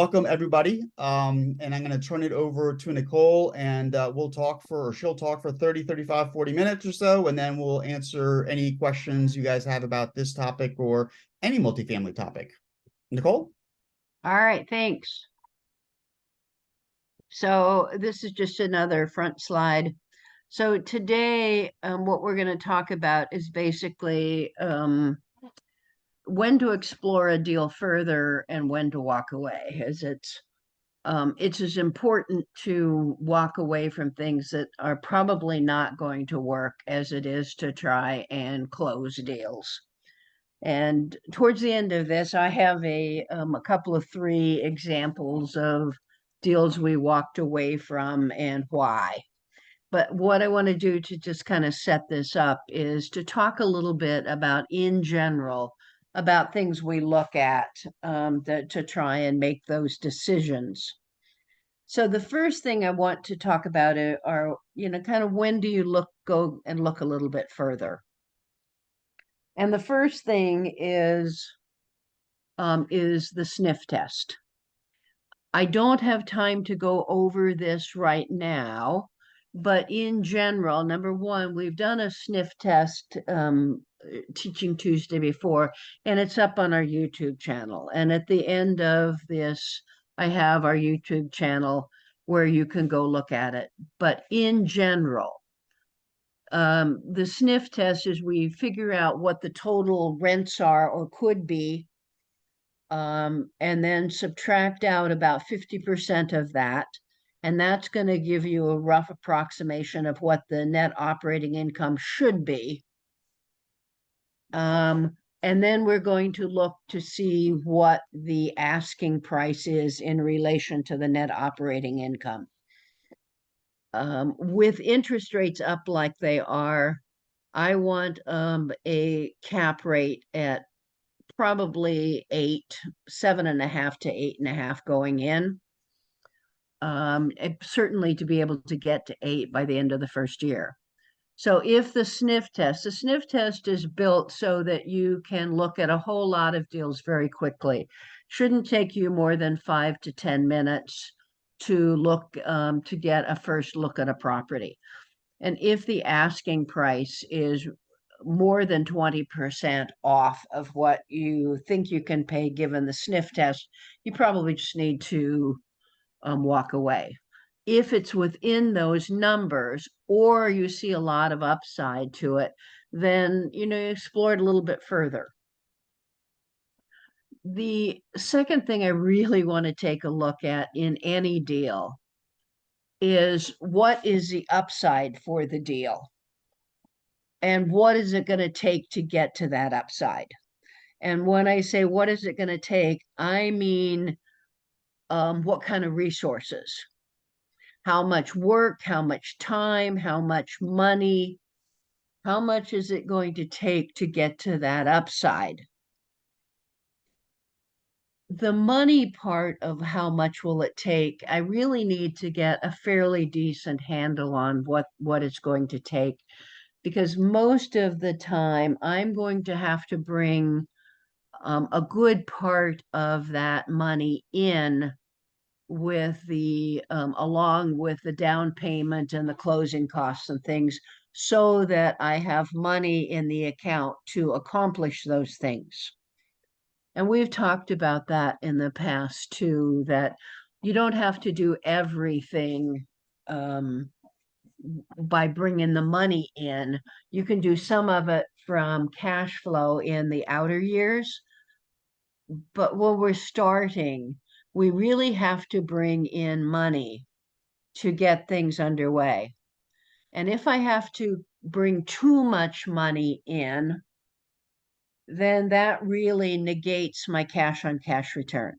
welcome everybody. And I'm going to turn it over to Nicole and she'll talk for 30, 35, 40 minutes or so. And then we'll answer any questions you guys have about this topic or any multifamily topic. Nicole? All right, thanks. So this is just another front slide. So today, what we're going to talk about is basically when to explore a deal further and when to walk away, as it's as important to walk away from things that are probably not going to work as it is to try and close deals. And towards the end of this, I have a couple of 3 examples of deals we walked away from and why. But what I want to do to just kind of set this up is to talk a little bit about, in general, about things we look at to try and make those decisions. So the first thing I want to talk about are, kind of when do you go and look a little bit further? And the first thing is the sniff test. I don't have time to go over this right now, but in general, number one, we've done a sniff test Teaching Tuesday before, and it's up on our YouTube channel. And at the end of this, I have our YouTube channel where you can go look at it. But in general, the sniff test is we figure out what the total rents are or could be, and then subtract out about 50% of that. And that's going to give you a rough approximation of what the net operating income should be. And then we're going to look to see what the asking price is in relation to the net operating income. With interest rates up like they are, I want a cap rate at probably 7.5 to 8.5 going in. Certainly to be able to get to 8 by the end of the first year. So if the sniff test is built so that you can look at a whole lot of deals very quickly. Shouldn't take you more than 5 to 10 minutes to look, to get a first look at a property. And if the asking price is more than 20% off of what you think you can pay given the sniff test, you probably just need to walk away. If it's within those numbers or you see a lot of upside to it, then you explore it a little bit further. The second thing I really want to take a look at in any deal is what is the upside for the deal and what is it going to take to get to that upside. And when I say what is it going to take, I mean what kind of resources. How much work, how much time, how much money, how much is it going to take to get to that upside? The money part of how much will it take, I really need to get a fairly decent handle on what it's going to take, because most of the time I'm going to have to bring a good part of that money in with along with the down payment and the closing costs and things, so that I have money in the account to accomplish those things. And we've talked about that in the past too, that you don't have to do everything by bringing the money in. You can do some of it from cash flow in the outer years. But when we're starting, we really have to bring in money to get things underway. And if I have to bring too much money in, then that really negates my cash on cash return.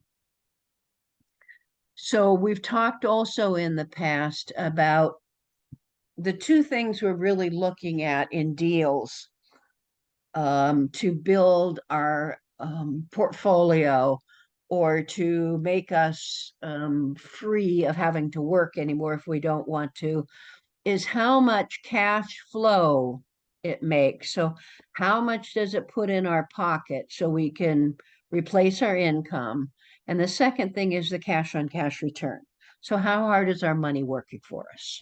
So we've talked also in the past about the 2 things we're really looking at in deals to build our portfolio or to make us free of having to work anymore if we don't want to, is how much cash flow it makes. So how much does it put in our pocket so we can replace our income? And the second thing is the cash on cash return. So how hard is our money working for us?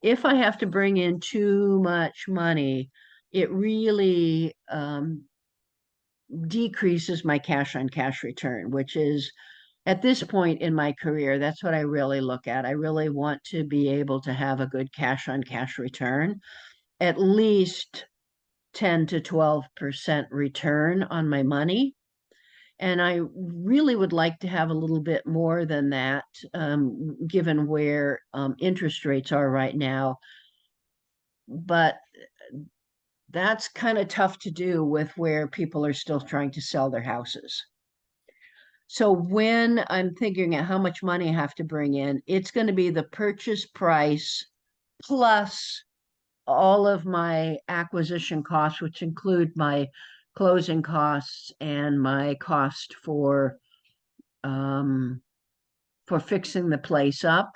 If I have to bring in too much money, it really decreases my cash on cash return, which is at this point in my career, that's what I really look at. I really want to be able to have a good cash on cash return, at least 10 to 12% return on my money. And I really would like to have a little bit more than that, given where interest rates are right now. But that's kind of tough to do with where people are still trying to sell their houses. So when I'm figuring out how much money I have to bring in, it's going to be the purchase price plus all of my acquisition costs, which include my closing costs and my cost for fixing the place up,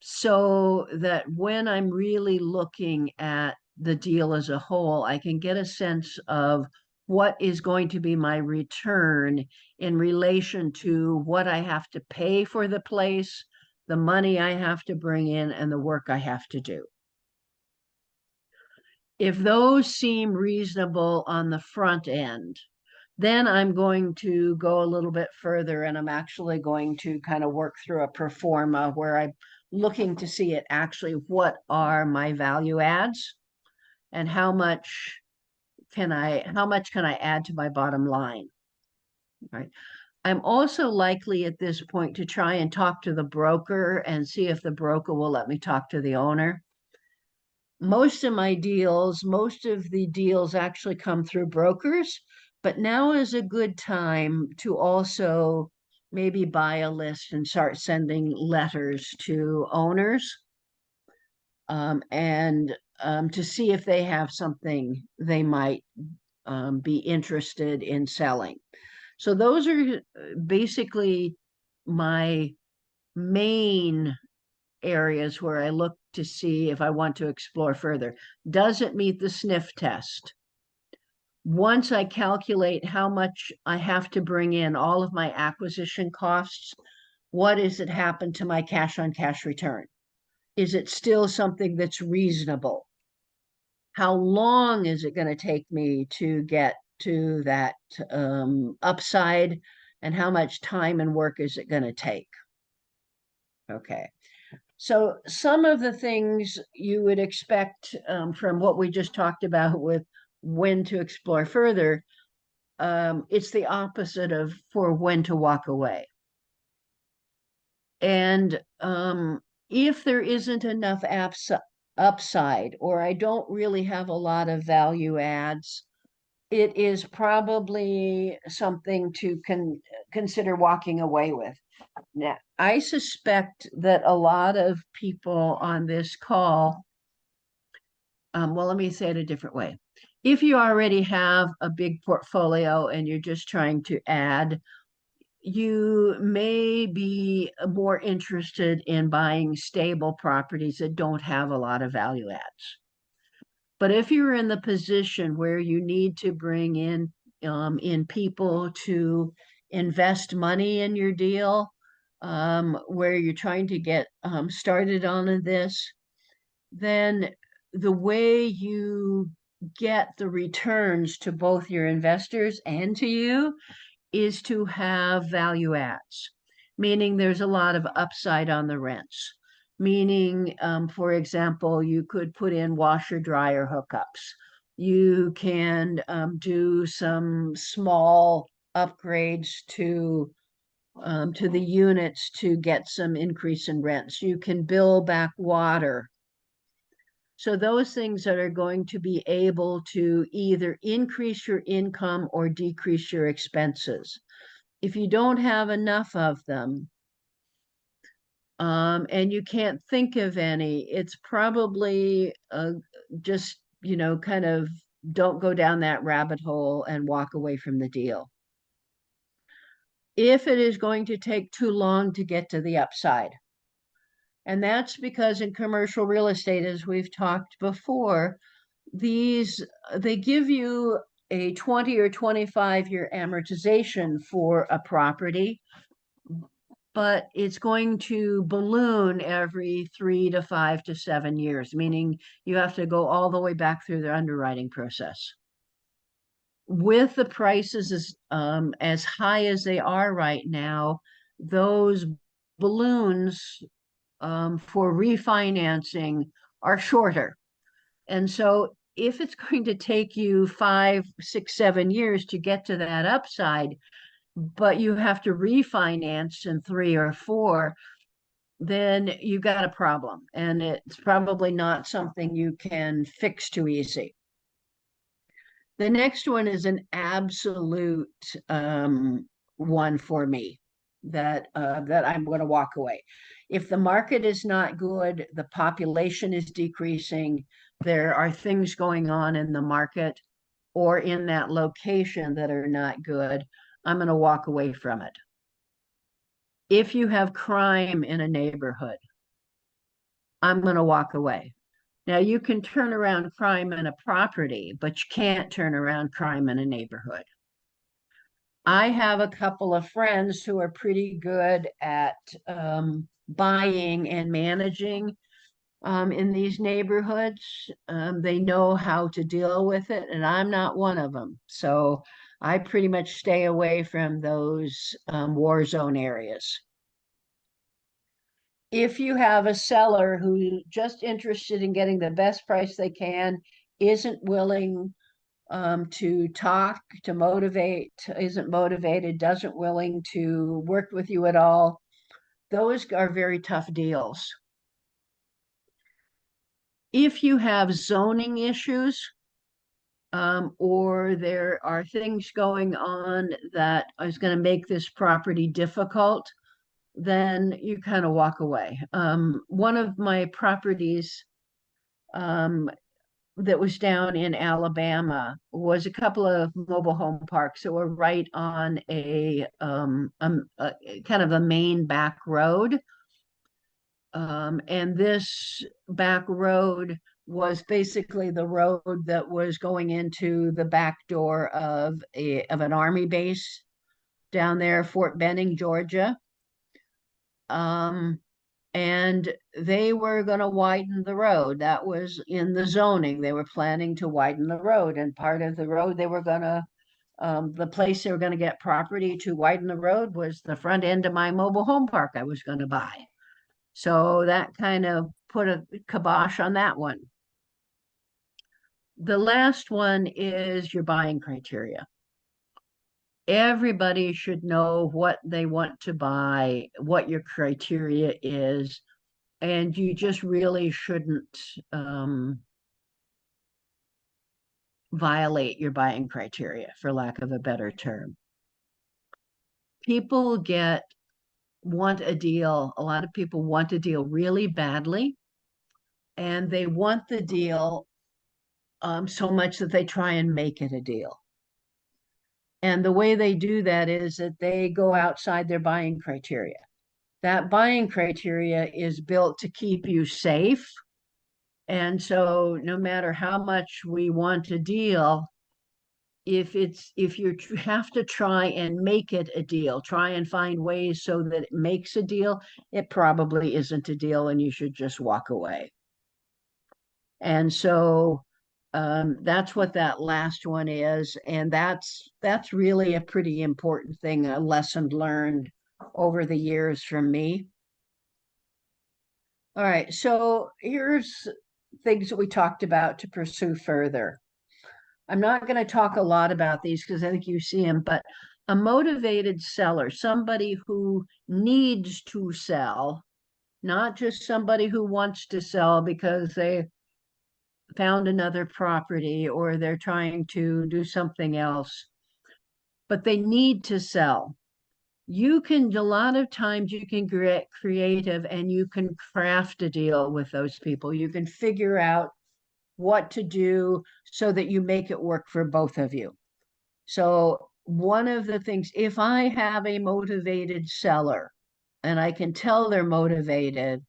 so that when I'm really looking at the deal as a whole, I can get a sense of what is going to be my return in relation to what I have to pay for the place, the money I have to bring in, and the work I have to do. If those seem reasonable on the front end, then I'm going to go a little bit further, and I'm actually going to kind of work through a pro forma where I'm looking to see it actually what are my value adds and how much can I add to my bottom line, right? I'm also likely at this point to try and talk to the broker and see if the broker will let me talk to the owner. Most of the deals actually come through brokers, but now is a good time to also maybe buy a list and start sending letters to owners, and to see if they have something they might be interested in selling. So those are basically my main areas where I look to see if I want to explore further. Does it meet the sniff test? Once I calculate how much I have to bring in, all of my acquisition costs, what is it happen to my cash on cash return? Is it still something that's reasonable? How long is it going to take me to get to that upside? And how much time and work is it going to take? Okay. So some of the things you would expect from what we just talked about with when to explore further, it's the opposite of for when to walk away. And if there isn't enough upside, or I don't really have a lot of value adds, it is probably something to consider walking away with. Now, I suspect that a lot of people on this call, well, let me say it a different way. If you already have a big portfolio and you're just trying to add, you may be more interested in buying stable properties that don't have a lot of value adds. But if you're in the position where you need to bring in people to invest money in your deal, where you're trying to get started on this, then the way you get the returns to both your investors and to you is to have value adds, meaning there's a lot of upside on the rents. Meaning, for example, you could put in washer dryer hookups. You can do some small upgrades to the units to get some increase in rents. You can bill back water. So those things that are going to be able to either increase your income or decrease your expenses. If you don't have enough of them, and you can't think of any, it's probably just, kind of don't go down that rabbit hole and walk away from the deal. If it is going to take too long to get to the upside, and that's because in commercial real estate, as we've talked before, they give you a 20 or 25-year amortization for a property, but it's going to balloon every 3 to 5 to 7 years, meaning you have to go all the way back through the underwriting process. With the prices as high as they are right now, those balloons for refinancing are shorter. And so if it's going to take you 5, 6, 7 years to get to that upside, but you have to refinance in 3 or 4, then you got a problem. And it's probably not something you can fix too easy. The next one is an absolute one for me that I'm going to walk away. If the market is not good, the population is decreasing, there are things going on in the market or in that location that are not good, I'm going to walk away from it. If you have crime in a neighborhood, I'm going to walk away. Now, you can turn around crime in a property, but you can't turn around crime in a neighborhood. I have a couple of friends who are pretty good at buying and managing in these neighborhoods. They know how to deal with it, and I'm not one of them. So I pretty much stay away from those war zone areas. If you have a seller who's just interested in getting the best price they can, isn't willing to talk, to motivate, isn't motivated, doesn't willing to work with you at all, those are very tough deals. If you have zoning issues, or there are things going on that is going to make this property difficult, then you kind of walk away. One of my properties that was down in Alabama was a couple of mobile home parks that were right on a kind of a main back road. And this back road was basically the road that was going into the back door of an army base down there, Fort Benning, Georgia. And they were going to widen the road. That was in the zoning. They were planning to widen the road, and part of the road they were going to, the place they were going to get property to widen the road was the front end of my mobile home park I was going to buy. So that kind of put a kibosh on that one. The last one is your buying criteria. Everybody should know what they want to buy, what your criteria is, and you just really shouldn't violate your buying criteria, for lack of a better term. People want a deal. A lot of people want a deal really badly, and they want the deal so much that they try and make it a deal. And the way they do that is that they go outside their buying criteria. That buying criteria is built to keep you safe. And so no matter how much we want a deal, if you have to try and make it a deal, try and find ways so that it makes a deal, it probably isn't a deal and you should just walk away. And so that's what that last one is. And that's really a pretty important thing, a lesson learned over the years from me. All right, so here's things that we talked about to pursue further. I'm not going to talk a lot about these because I think you see them, but a motivated seller, somebody who needs to sell, not just somebody who wants to sell because they found another property or they're trying to do something else, but they need to sell. A lot of times you can get creative and you can craft a deal with those people. You can figure out what to do so that you make it work for both of you. So one of the things, if I have a motivated seller and I can tell they're motivated,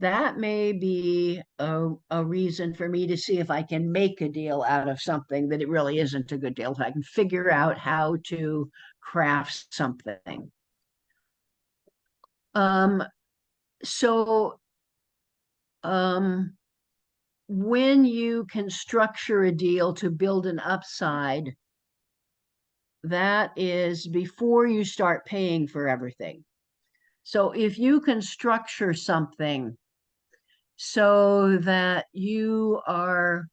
that may be a reason for me to see if I can make a deal out of something that it really isn't a good deal. If I can figure out how to craft something. Um, so um, when you can structure a deal to build an upside, that is before you start paying for everything. So if you can structure something so that you are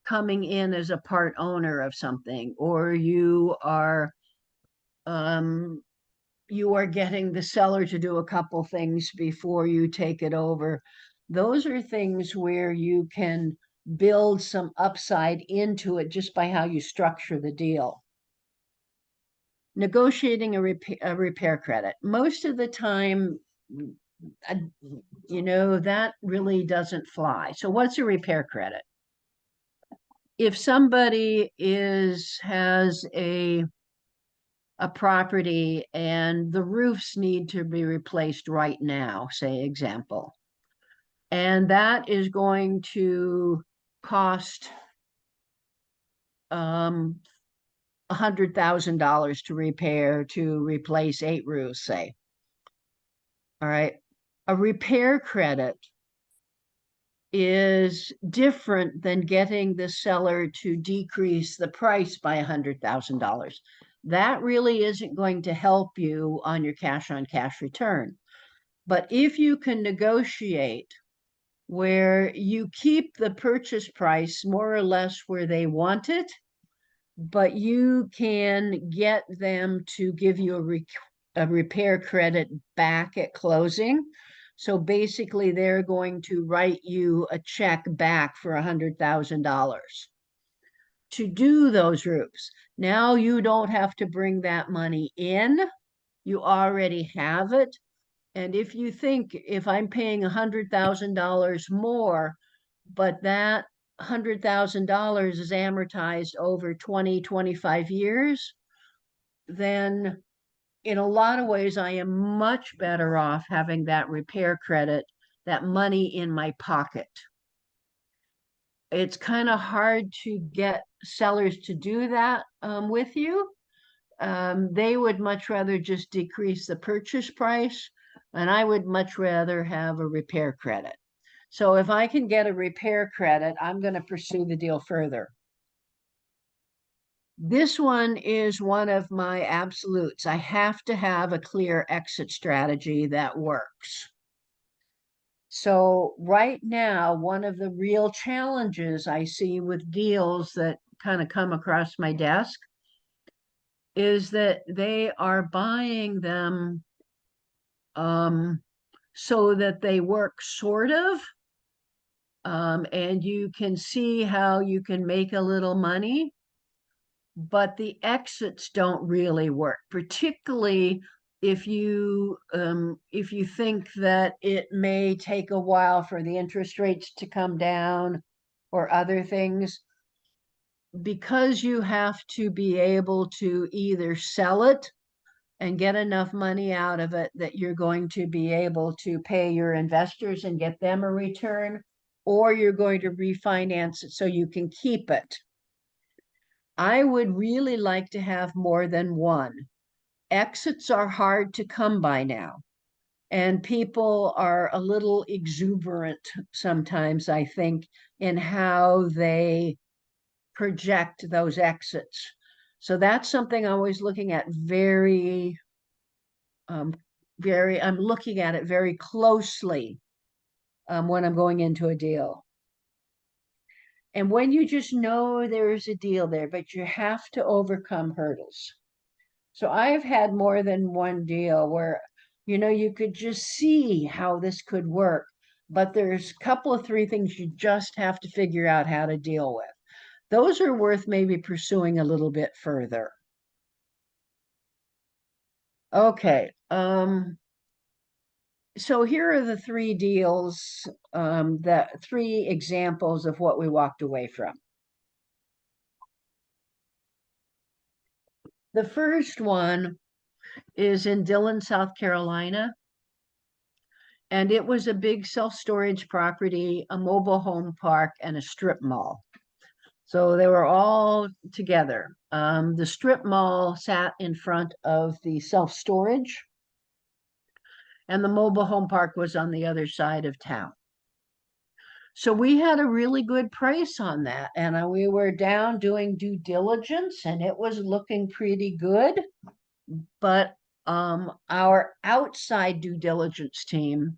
coming in as a part owner of something, or um, you are getting the seller to do a couple things before you take it over. Those are things where you can build some upside into it just by how you structure the deal. Negotiating a repair credit. Most of the time, uh, that really doesn't fly. So what's a repair credit? If somebody has a property and the roofs need to be replaced right now, say example, and that is going to cost $100,000 to replace 8 roofs, say. All right. A repair credit is different than getting the seller to decrease the price by $100,000. That really isn't going to help you on your cash on cash return. But if you can negotiate where you keep the purchase price more or less where they want it, but you can get them to give you a repair credit back at closing. So basically, they're going to write you a check back for $100,000 to do those roofs. Now you don't have to bring that money in. You already have it. And if you think if I'm paying $100,000 more, but that $100,000 is amortized over 20, 25 years, then in a lot of ways, I am much better off having that repair credit, that money in my pocket. It's kind of hard to get sellers to do that with you. They would much rather just decrease the purchase price, and I would much rather have a repair credit. So if I can get a repair credit, I'm going to pursue the deal further. This one is one of my absolutes. I have to have a clear exit strategy that works. So right now, one of the real challenges I see with deals that kind of come across my desk is that they are buying them so that they work sort of, and you can see how you can make a little money, but the exits don't really work, particularly if you think that it may take a while for the interest rates to come down or other things, because you have to be able to either sell it and get enough money out of it that you're going to be able to pay your investors and get them a return, or you're going to refinance it so you can keep it. I would really like to have more than one. Exits are hard to come by now, and people are a little exuberant sometimes, I think, in how they project those exits. So that's something I'm always looking at um, I'm looking at it very closely when I'm going into a deal. And when you just know there's a deal there, but you have to overcome hurdles. So I've had more than one deal where, you could just see how this could work, but there's a couple of 3 things you just have to figure out how to deal with. Those are worth maybe pursuing a little bit further. Okay. So here are the 3 deals, that 3 examples of what we walked away from. The first one is in Dillon, South Carolina. And it was a big self-storage property, a mobile home park, and a strip mall. So they were all together. The strip mall sat in front of the self-storage, and the mobile home park was on the other side of town. So we had a really good price on that, and we were down doing due diligence, and it was looking pretty good. But our outside due diligence team,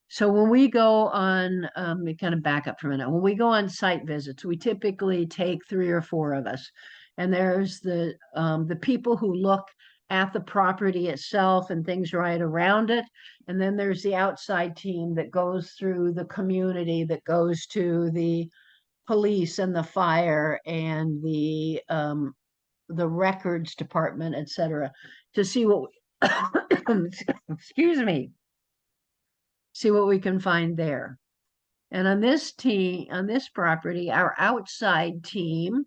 so when we go on, we kind of back up for a minute. When we go on site visits, we typically take 3 or 4 of us, and there's the people who look at the property itself and things right around it, and then there's the outside team that goes through the community, that goes to the police and the fire and the records department, etc., to see what excuse me, see what we can find there. And on this property, our outside team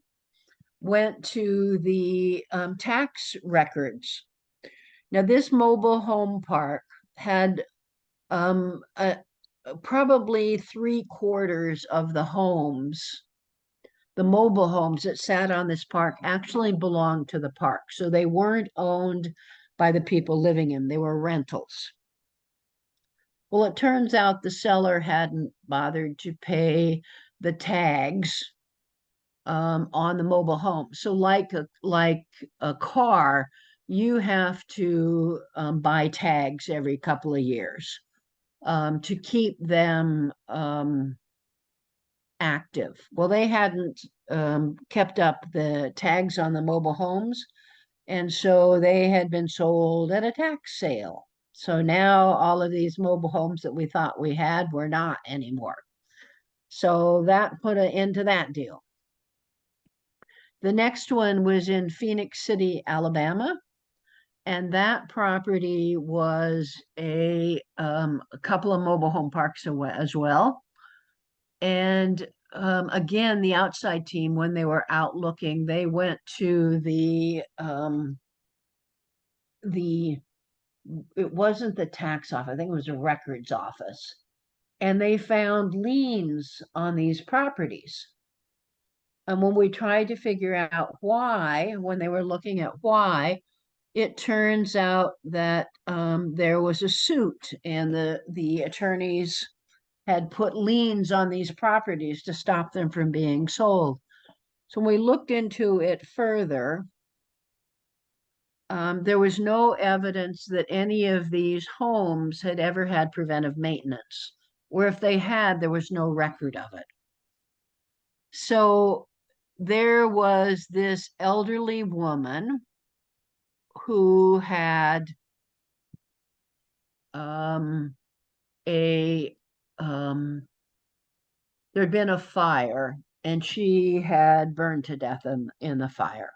went to the tax records. Now, this mobile home park had probably 3/4 of the homes, the mobile homes that sat on this park, actually belonged to the park. So they weren't owned by the people living in, they were rentals. Well, it turns out the seller hadn't bothered to pay the tags on the mobile home. So like a car, you have to buy tags every couple of years to keep them active. Well, they hadn't kept up the tags on the mobile homes, and so they had been sold at a tax sale. So now all of these mobile homes that we thought we had were not anymore. So that put an end to that deal. The next one was in Phoenix City, Alabama, and that property was a couple of mobile home parks as well. And again, the outside team, when they were out looking, they went to it wasn't the tax office, I think it was a records office. And they found liens on these properties. And when we tried to figure out why, when they were looking at why, it turns out that there was a suit, and the attorneys had put liens on these properties to stop them from being sold. So when we looked into it further, there was no evidence that any of these homes had ever had preventive maintenance, or if they had, there was no record of it. So there was this elderly woman who had there'd been a fire, and she had burned to death in the fire.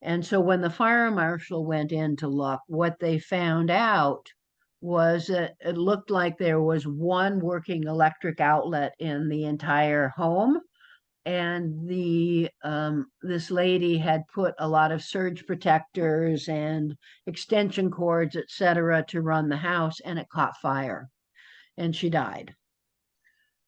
And so when the fire marshal went in to look, what they found out was that it looked like there was one working electric outlet in the entire home. And this lady had put a lot of surge protectors and extension cords, etc., to run the house, and it caught fire, and she died.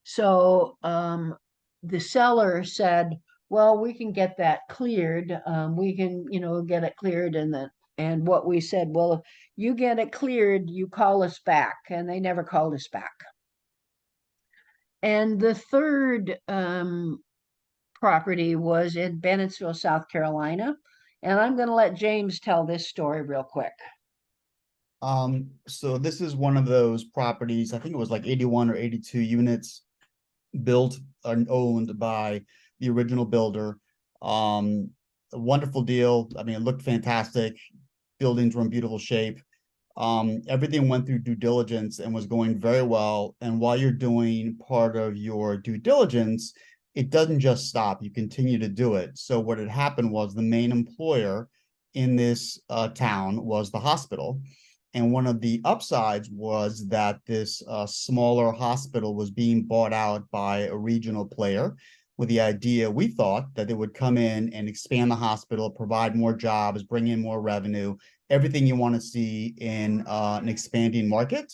So the seller said, well, we can get that cleared. We can, get it cleared. And what we said, well, if you get it cleared, you call us back. And they never called us back. And the third property was in Bennettsville, South Carolina. And I'm going to let James tell this story real quick. So this is one of those properties, I think it was like 81 or 82 units, built and owned by the original builder. A wonderful deal. I mean, it looked fantastic. Buildings were in beautiful shape. Everything went through due diligence and was going very well. And while you're doing part of your due diligence, it doesn't just stop. You continue to do it. So what had happened was the main employer in this town was the hospital. And one of the upsides was that this smaller hospital was being bought out by a regional player, with the idea, we thought, that they would come in and expand the hospital, provide more jobs, bring in more revenue, everything you want to see in an expanding market.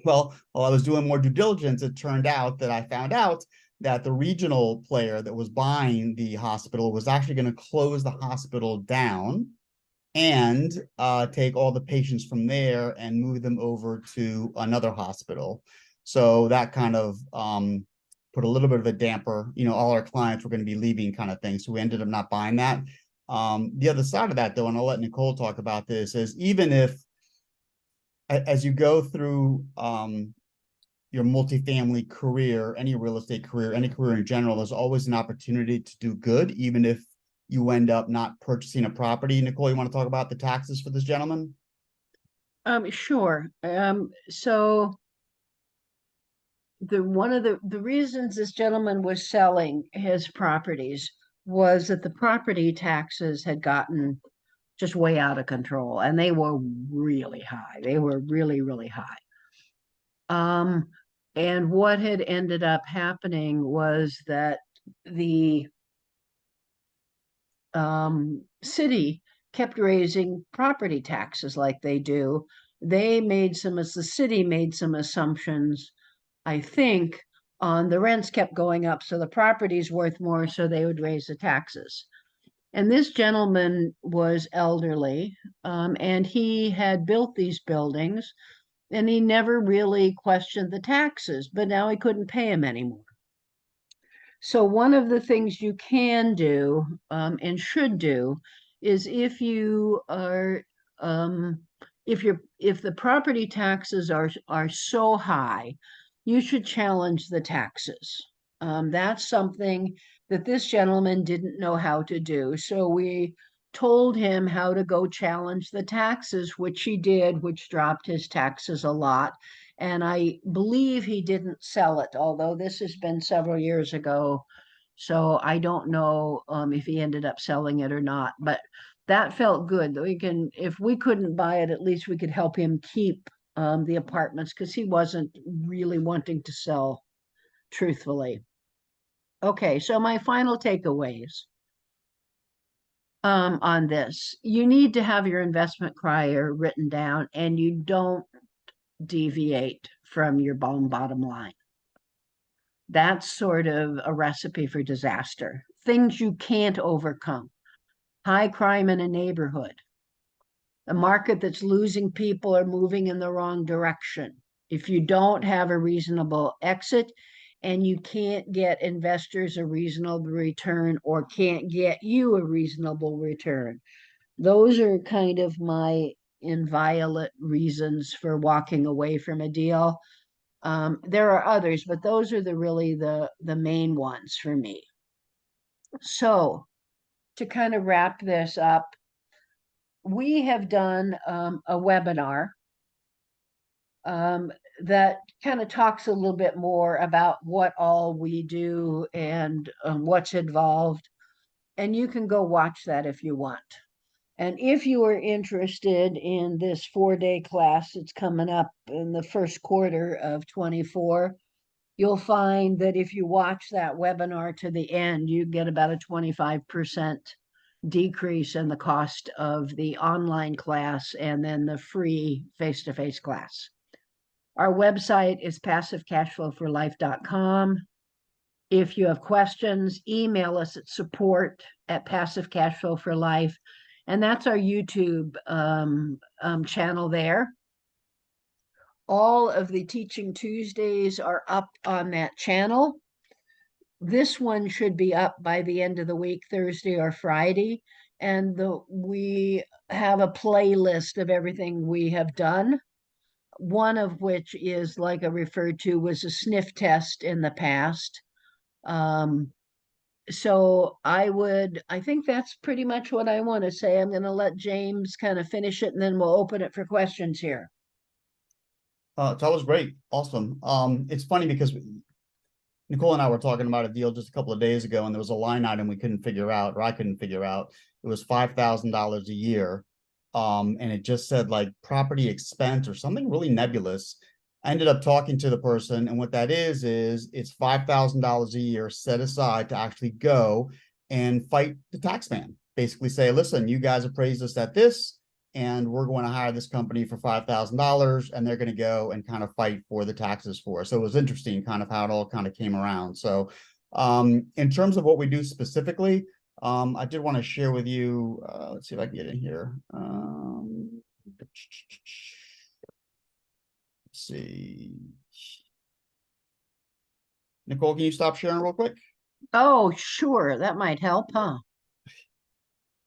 Well, while I was doing more due diligence, it turned out that I found out that the regional player that was buying the hospital was actually going to close the hospital down and take all the patients from there and move them over to another hospital. So that kind of put a little bit of a damper. All our clients were going to be leaving, kind of thing. So we ended up not buying that. The other side of that, though, and I'll let Nicole talk about this, is even if as you go through your multifamily career, any real estate career, any career in general, there's always an opportunity to do good, even if you end up not purchasing a property. Nicole, you want to talk about the taxes for this gentleman? Sure. So one of the reasons this gentleman was selling his properties was that the property taxes had gotten just way out of control, and they were really high. They were really, really high. And what had ended up happening was that the city kept raising property taxes like they do. The city made some assumptions, I think, on the rents kept going up, so the property's worth more, so they would raise the taxes. And this gentleman was elderly, and he had built these buildings, and he never really questioned the taxes, but now he couldn't pay them anymore. So one of the things you can do and should do is um, if the property taxes are so high, you should challenge the taxes. That's something that this gentleman didn't know how to do. So we told him how to go challenge the taxes, which he did, which dropped his taxes a lot. And I believe he didn't sell it, although this has been several years ago. So I don't know if he ended up selling it or not, but that felt good. If we couldn't buy it, at least we could help him keep the apartments because he wasn't really wanting to sell, truthfully. Okay, so my final takeaways on this. You need to have your investment criteria written down, and you don't deviate from your bottom line. That's sort of a recipe for disaster. Things you can't overcome. High crime in a neighborhood. A market that's losing people or moving in the wrong direction. If you don't have a reasonable exit and you can't get investors a reasonable return or can't get you a reasonable return, those are kind of my inviolate reasons for walking away from a deal. There are others, but those are really the main ones for me. So to kind of wrap this up, we have done a webinar that kind of talks a little bit more about what all we do and what's involved. And you can go watch that if you want. And if you are interested in this 4-day class that's coming up in the first quarter of 24, you'll find that if you watch that webinar to the end, you get about a 25% decrease in the cost of the online class and then the free face-to-face class. Our website is passivecashflowforlife.com. If you have questions, email us at support@passivecashflowforlife. And that's our YouTube channel there. All of the Teaching Tuesdays are up on that channel. This one should be up by the end of the week, Thursday or Friday. And we have a playlist of everything we have done. One of which is, like I referred to, was a sniff test in the past. So I think that's pretty much what I want to say. I'm going to let James kind of finish it and then we'll open it for questions here. It's always great. Awesome. It's funny because Nicole and I were talking about a deal just a couple of days ago, and there was a line item we couldn't figure out, or I couldn't figure out. It was $5,000 a year. And it just said like property expense or something really nebulous. I ended up talking to the person, and what that is it's $5,000 a year set aside to actually go and fight the tax man. Basically say, listen, you guys appraised us at this, and we're going to hire this company for $5,000, and they're going to go and kind of fight for the taxes for us. So it was interesting kind of how it all kind of came around. So in terms of what we do specifically, I did want to share with you, let's see if I can get in here. Let's see. Nicole, can you stop sharing real quick? Oh, sure. That might help, huh?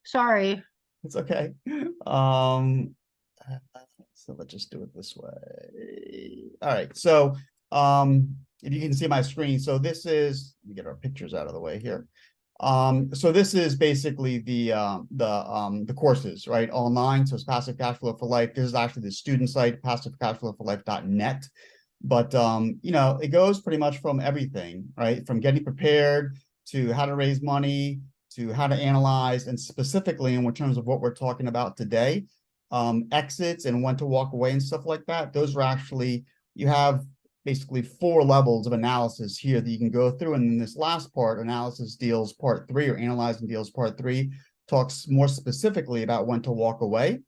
Sorry. It's okay. Um, so let's just do it this way. All right. So if you can see my screen, so this is, let me get our pictures out of the way here. So this is basically the courses, right? Online. So it's Passive Cash Flow for Life. This is actually the student site, passivecashflowforlife.net. But you know, it goes pretty much from everything, right? From getting prepared to how to raise money to how to analyze, and specifically in terms of what we're talking about today, exits and when to walk away and stuff like that. Those are actually, you have basically 4 levels of analysis here that you can go through. And then this last part, analysis deals part 3, or analyzing deals part 3, talks more specifically about when to walk away.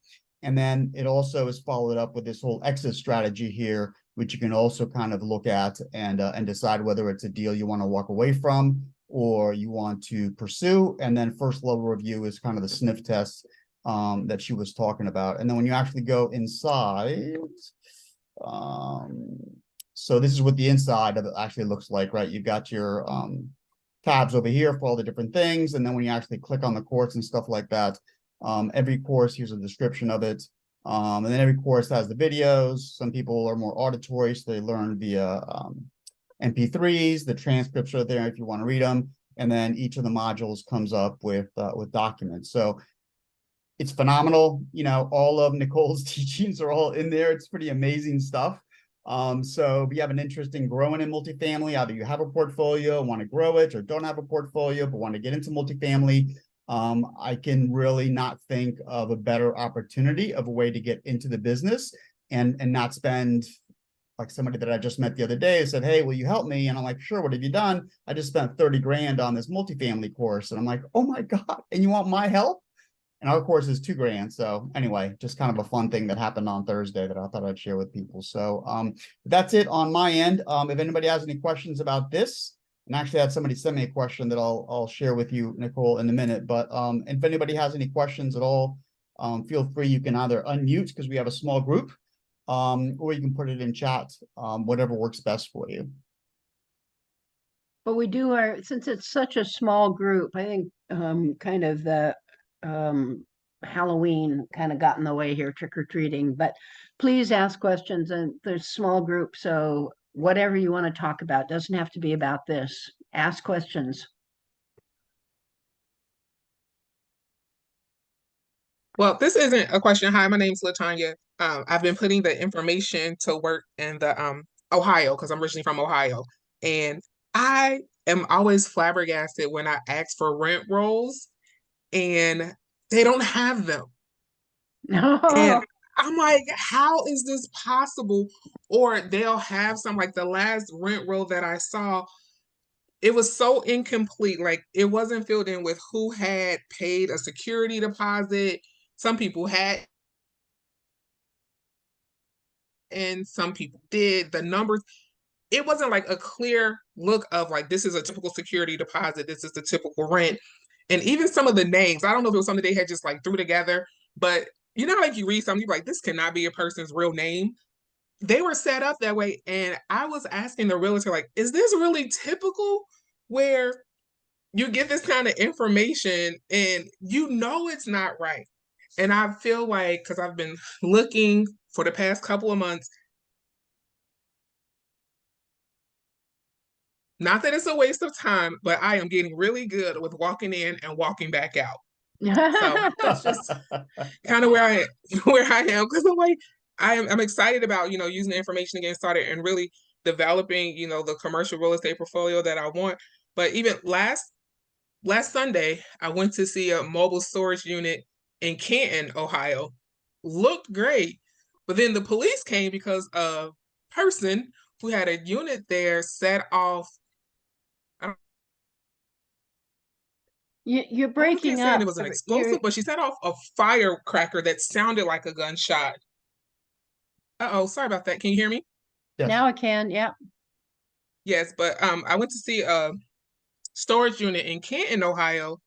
And then it also is followed up with this whole exit strategy here, which you can also kind of look at and decide whether it's a deal you want to walk away from or you want to pursue. And then first level review is kind of the sniff test that she was talking about. And then when you actually go inside, so this is what the inside of it actually looks like, right? You've got your tabs over here for all the different things. And then when you actually click on the course and stuff like that, every course, here's a description of it. And then every course has the videos. Some people are more auditory, so they learn via MP3s. The transcripts are there if you want to read them. And then each of the modules comes up with documents. So it's phenomenal. You know, all of Nicole's teachings are all in there. It's pretty amazing stuff. So if you have an interest in growing in multifamily, either you have a portfolio, want to grow it, or don't have a portfolio, but want to get into multifamily, I can really not think of a better opportunity of a way to get into the business and not spend, like somebody that I just met the other day said, hey, will you help me? And I'm like, sure, what have you done? I just spent 30 grand on this multifamily course. And I'm like, oh my God, and you want my help? And our course is 2 grand. So anyway, just kind of a fun thing that happened on Thursday that I thought I'd share with people. So that's it on my end. If anybody has any questions about this, and actually I had somebody send me a question that I'll share with you, Nicole, in a minute. But if anybody has any questions at all, feel free. You can either unmute because we have a small group, or you can put it in chat, whatever works best for you. But we do since it's such a small group, I think kind of the Halloween kind of got in the way here, trick or treating. But please ask questions, and there's small group, so whatever you want to talk about doesn't have to be about this. Ask questions. Well, this isn't a question. Hi, my name's Latanya. I've been putting the information to work in the Ohio because I'm originally from Ohio, and I am always flabbergasted when I ask for rent rolls and they don't have them. And I'm like, how is this possible? Or they'll have some, like the last rent roll that I saw, it was so incomplete. Like it wasn't filled in with who had paid a security deposit. Some people had, and some people did. The numbers, it wasn't like a clear look of like, this is a typical security deposit, this is the typical rent. And even some of the names, I don't know if it was something they had just like threw together, but you know, like you read something, you're like, this cannot be a person's real name. They were set up that way. And I was asking the realtor, like, is this really typical where you get this kind of information and you know it's not right? And I feel like, because I've been looking for the past couple of months, not that it's a waste of time, but I am getting really good with walking in and walking back out. So that's just kind of where I am, because I'm like, I'm excited about, you know, using the information to get started and really developing, you know, the commercial real estate portfolio that I want. But even last Sunday, I went to see a mobile storage unit in Canton, Ohio. Looked great. But then the police came because a person who had a unit there set off, You're I wasn't breaking saying up. it was an You're explosive, but she set off a firecracker that sounded like a gunshot. Uh-oh, sorry about that. Can you hear me? Yes. now I can, yeah. Yes, but I went to see a storage unit in Canton, Ohio,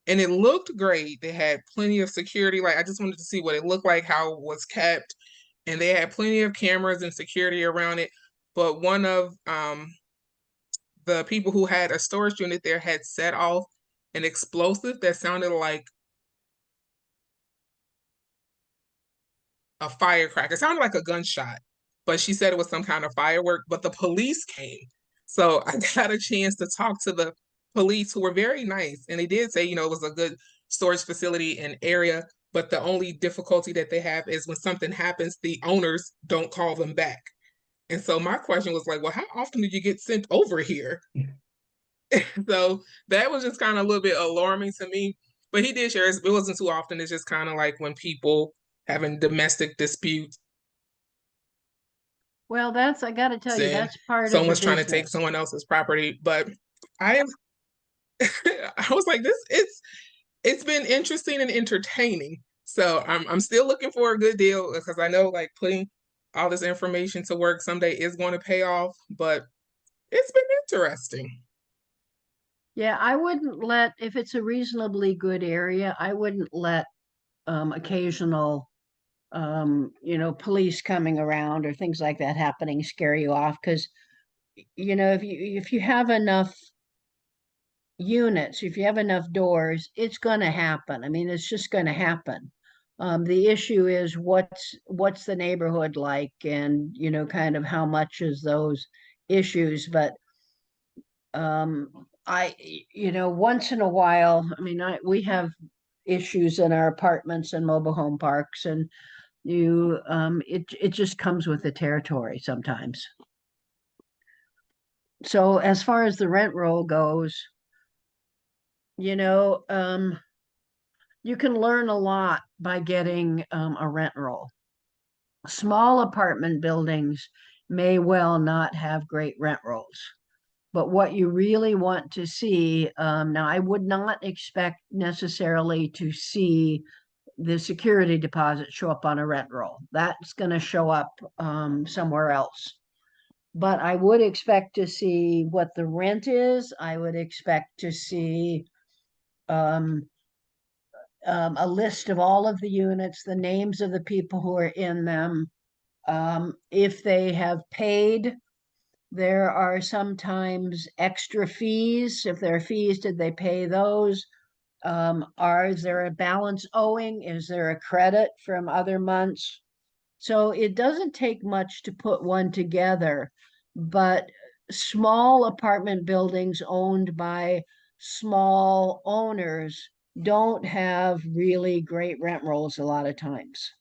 and it looked great. They had plenty of security. Like I just wanted to see what it looked like, how it was kept, and they had plenty of cameras and security around it. But one of the people who had a storage unit there had set off an explosive that sounded like a firecracker. It sounded like a gunshot, but she said it was some kind of firework. But the police came. So I got a chance to talk to the police who were very nice. And they did say, it was a good storage facility and area. But the only difficulty that they have is when something happens, the owners don't call them back. And so my question was like, well, how often did you get sent over here? So that was just kind of a little bit alarming to me. But he did share it wasn't too often. It's just kind of like when people having domestic disputes Well, I got to tell you, and that's part of the someone's trying to take business. someone else's property. But I am I was like, it's been interesting and entertaining. So I'm still looking for a good deal because I know like putting all this information to work someday is going to pay off, but it's been interesting. Yeah, I wouldn't if it's a reasonably good area, I wouldn't let occasional police coming around or things like that happening scare you off because if you have enough units, if you have enough doors, it's going to happen. I mean, it's just going to happen. The issue is what's the neighborhood like, and kind of how much is those issues. But I, once in a while, I mean, we have issues in our apartments and mobile home parks, and it just comes with the territory sometimes. So as far as the rent roll goes, you know, um, you can learn a lot by getting a rent roll. Small apartment buildings may well not have great rent rolls. But what you really want to see, now I would not expect necessarily to see the security deposit show up on a rent roll. That's going to show up somewhere else. But I would expect to see what the rent is. I would expect to see um, a list of all of the units, the names of the people who are in them. If they have paid, there are sometimes extra fees. If there are fees, did they pay those? Is there a balance owing? Is there a credit from other months? So it doesn't take much to put one together, but small apartment buildings owned by small owners don't have really great rent rolls a lot of times.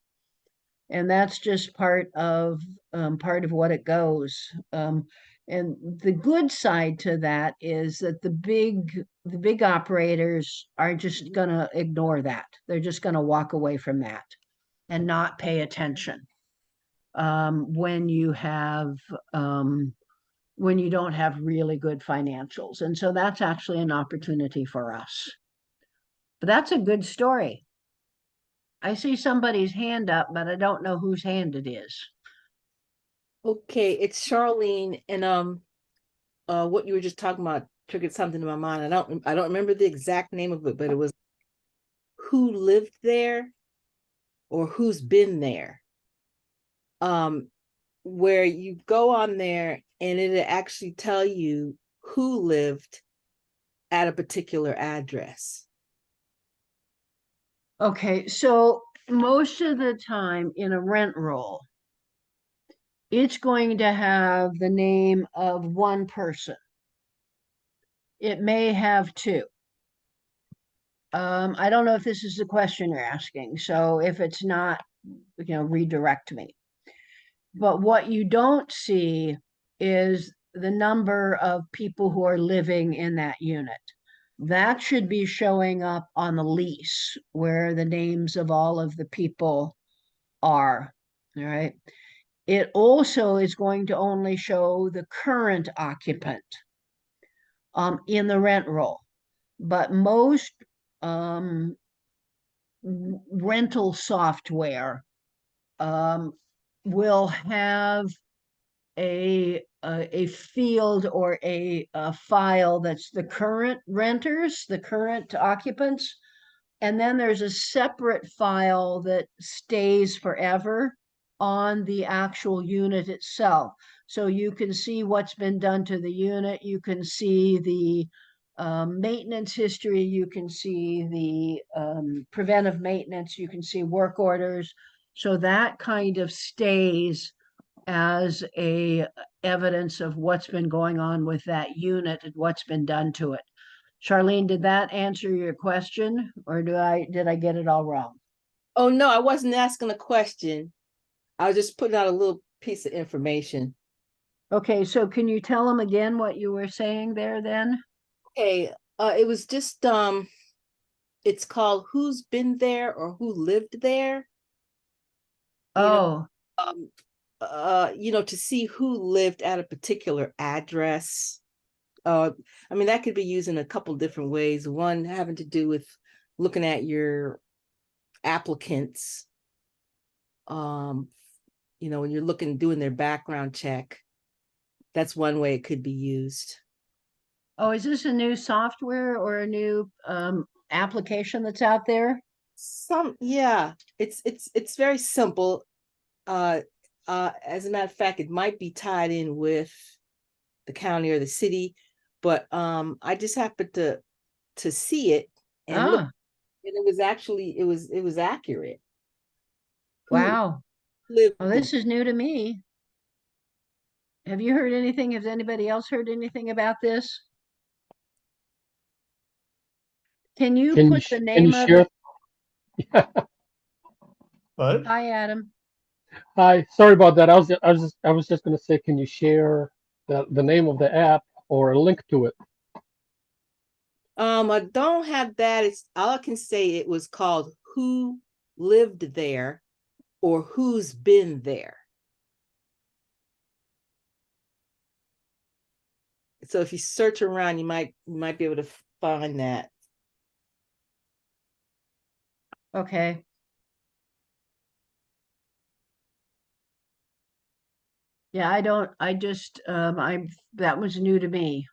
And that's just part of what it goes. And the good side to that is that the big operators are just gonna ignore that. They're just gonna walk away from that and not pay attention when you have when you don't have really good financials. And so that's actually an opportunity for us. But that's a good story. I see somebody's hand up, but I don't know whose hand it is. Okay, it's Charlene, and what you were just talking about triggered something in my mind. I don't remember the exact name of it, but it was who lived there or who's been there. Where you go on there and it'll actually tell you who lived at a particular address. Okay, so most of the time in a rent roll, it's going to have the name of one person. It may have two. I don't know if this is the question you're asking, so if it's not, redirect me. But what you don't see is the number of people who are living in that unit. That should be showing up on the lease where the names of all of the people are. All right. It also is going to only show the current occupant in the rent roll. but most um, rental software will have a field or a file that's the current renters, the current occupants, and then there's a separate file that stays forever on the actual unit itself. So you can see what's been done to the unit. You can see the maintenance history. You can see the preventive maintenance. You can see work orders. So that kind of stays as a evidence of what's been going on with that unit and what's been done to it. Charlene, did that answer your question, or did I get it all wrong? Oh no, I wasn't asking a question. I was just putting out a little piece of information. Okay, so can you tell them again what you were saying there then? Okay, it was just it's called Who's Been There or Who Lived There. Oh, Um, to see who lived at a particular address. I mean, that could be used in a couple different ways. One having to do with looking at your applicants. When you're doing their background check, that's one way it could be used. oh, is this a new software or a new application that's out there? Yeah, it's very simple. As a matter of fact, it might be tied in with the county or the city, but I just happened to see it and look, Ah, and it was accurate. Who wow. lived Well, there? this is new to me. Have you heard anything? Has anybody else heard anything about this? Can you Can you put the can you name of share? it? But Hi, Adam. Hi, sorry about that. I was just going to say, can you share the name of the app or a link to it? I don't have that. It's all I can say. It was called Who Lived There or Who's Been There. So if you search around, you might be able to find that. Okay. Yeah, that was new to me.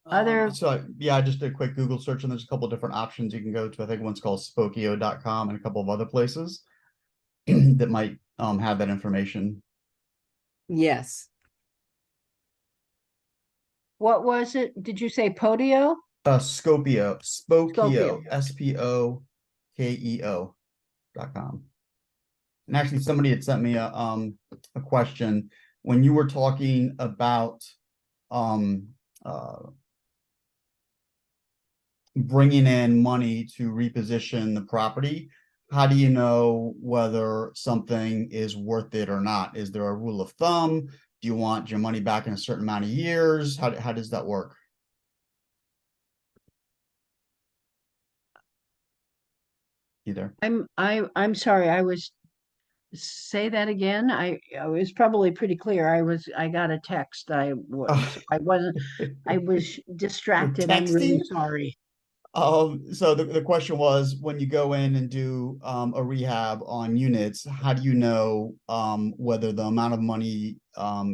Other, yeah, I just did a quick Google search and there's a couple different options you can go to. I think one's called spokio.com and a couple of other places that might have that information. Yes. what was it? Did you say Podio? Spokio, Scopio. SPOKEO.com. And actually somebody had sent me a question when you were talking about um bringing in money to reposition the property. How do you know whether something is worth it or not? Is there a rule of thumb? Do you want your money back in a certain amount of years? How does that work? Either. I'm sorry, say that again. I was probably pretty clear. I got a text. I was You're distracted. I'm really texting? sorry. So the question was when you go in and do a rehab on units, how do you know whether the amount of money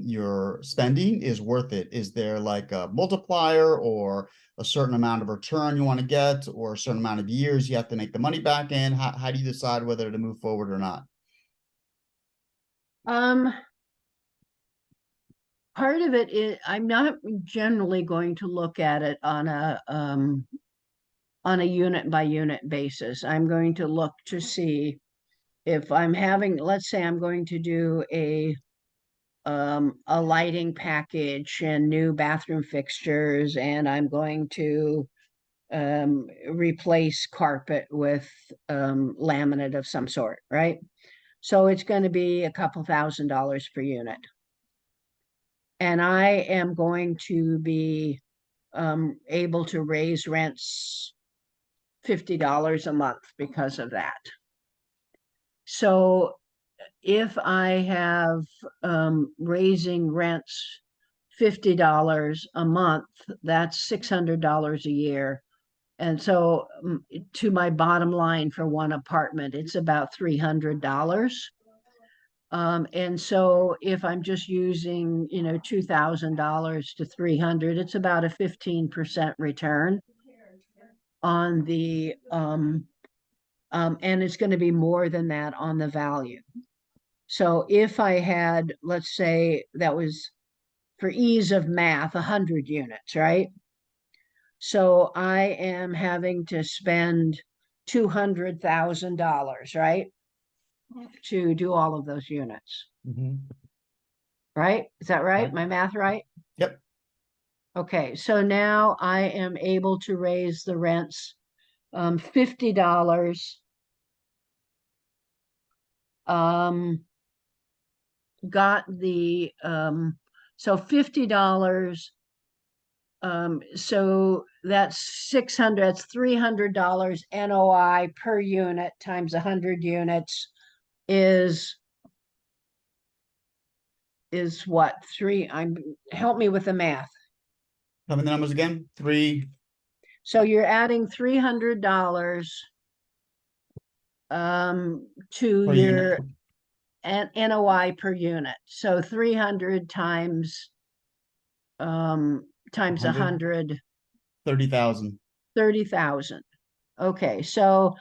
you're spending is worth it? Is there like a multiplier or a certain amount of return you want to get or a certain amount of years you have to make the money back in? How do you decide whether to move forward or not? Um, Part of it is I'm not generally going to look at it on a unit by unit basis. I'm going to look to see if I'm having, let's say I'm going to do a lighting package and new bathroom fixtures, and I'm going to replace carpet with laminate of some sort, right? So it's going to be a couple $1,000s per unit. And I am going to be able to raise rents $50 a month because of that. So if I have raising rents $50 a month, that's $600 a year. And so to my bottom line for one apartment, it's about $300. And so if I'm just using, $2,000 to 300, it's about a 15% return on the, and it's going to be more than that on the value. So if I had, let's say that was, for ease of math, 100 units, right? So I am having to spend $200,000, right? To do all of those units, right? Is that right? Right. My math right? Yep. Okay, so now I am able to raise the rents $50. Got the so $50. So that's 600, that's $300 NOI per unit times 100 units is what? Help me with the math. Tell me the numbers again. 3. So you're adding $300 to Per your unit. NOI per unit. So 300 times 100, 30,000. 30,000. Okay, so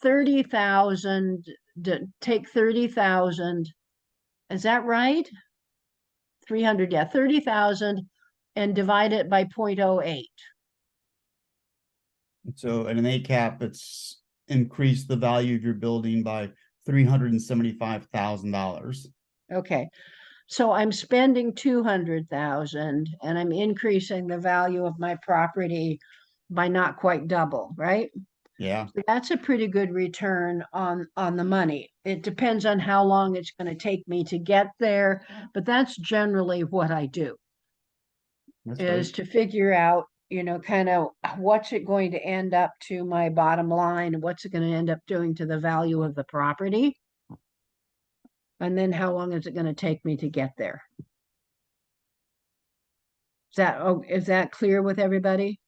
30,000, take 30,000. Is that right? 300, yeah, 30,000 and divide it by 0.08. So at an ACAP, it's increased the value of your building by $375,000. Okay. So I'm spending 200,000 and I'm increasing the value of my property by not quite double, right? Yeah. So that's a pretty good return on the money. It depends on how long it's going to take me to get there, but that's generally what I do, That's is great. to figure out, kind of what's it going to end up to my bottom line and what's it going to end up doing to the value of the property. And then how long is it going to take me to get there? Is that clear with everybody?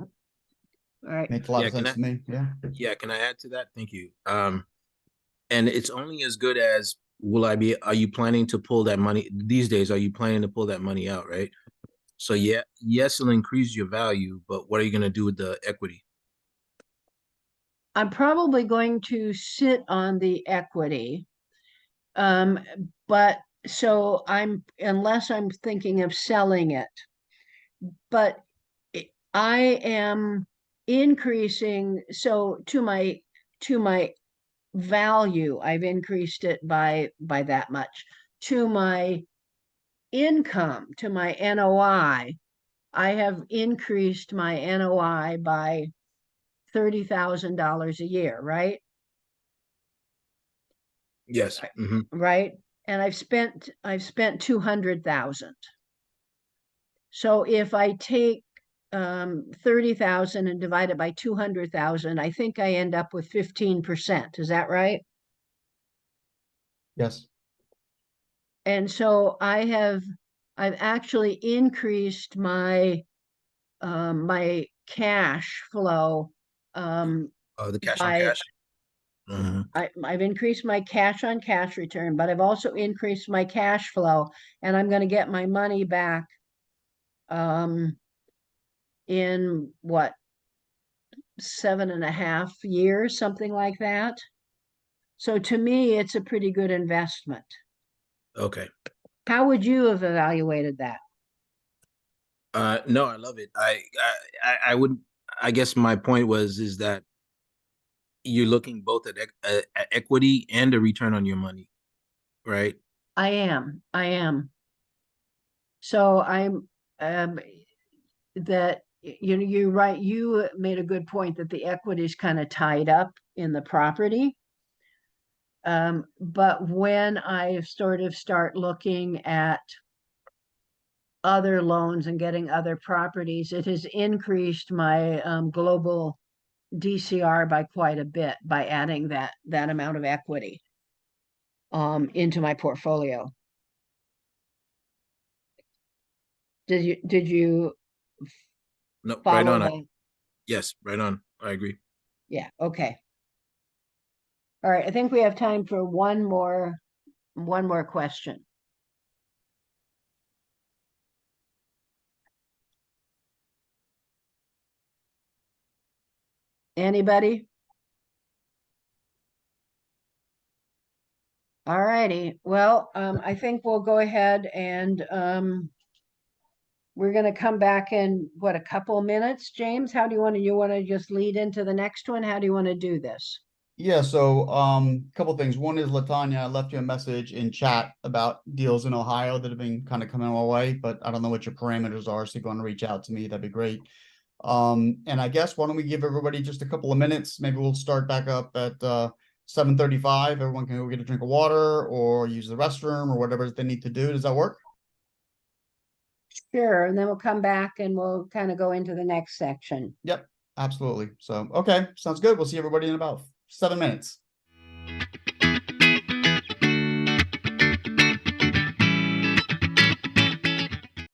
All right. Makes a lot Yeah, of can sense I to me. Yeah. yeah, can I add to that? Thank you. And it's only as good as are you planning to pull that money these days? Are you planning to pull that money out, right? So yeah, yes, it'll increase your value, but what are you gonna do with the equity? I'm probably going to sit on the equity. But so unless I'm thinking of selling it, but I am increasing, so to my value, I've increased it by that much. To my income, to my NOI, I have increased my NOI by $30,000 a year, right? Yes. Right? And I've spent 200,000. So if I take 30,000 and divide it by 200,000, I think I end up with 15%. Is that right? Yes. And so I've actually increased my my cash flow The cash on by cash. Mhm. I've increased my cash on cash return, but I've also increased my cash flow, and I'm going to get my money back in what, 7.5 years, something like that. So to me, it's a pretty good investment. Okay. How would you have evaluated that? No, I love it. I would. I guess my point is that you're looking both at equity and a return on your money, right? I am. So I'm that you're right. You made a good point that the equity is kind of tied up in the property. But when I start looking at other loans and getting other properties, it has increased my global DCR by quite a bit by adding that amount of equity into my portfolio. Did you No, right follow on. the? Yes, right on. I agree. Yeah, okay. All right, I think we have time for one more question. Anybody? All righty. Well, I think we'll go ahead and we're gonna come back in what, a couple of minutes, James? How do you want to just lead into the next one? How do you want to do this? Yeah, so couple things. One is Latanya, I left you a message in chat about deals in Ohio that have been kind of coming our way, but I don't know what your parameters are, so if you want to reach out to me, that'd be great. And I guess why don't we give everybody just a couple of minutes? Maybe we'll start back up at 7:35. Everyone can go get a drink of water or use the restroom or whatever they need to do. Does that work? Sure, and then we'll come back and we'll kind of go into the next section. Yep, absolutely. So, okay, sounds good. We'll see everybody in about 7 minutes.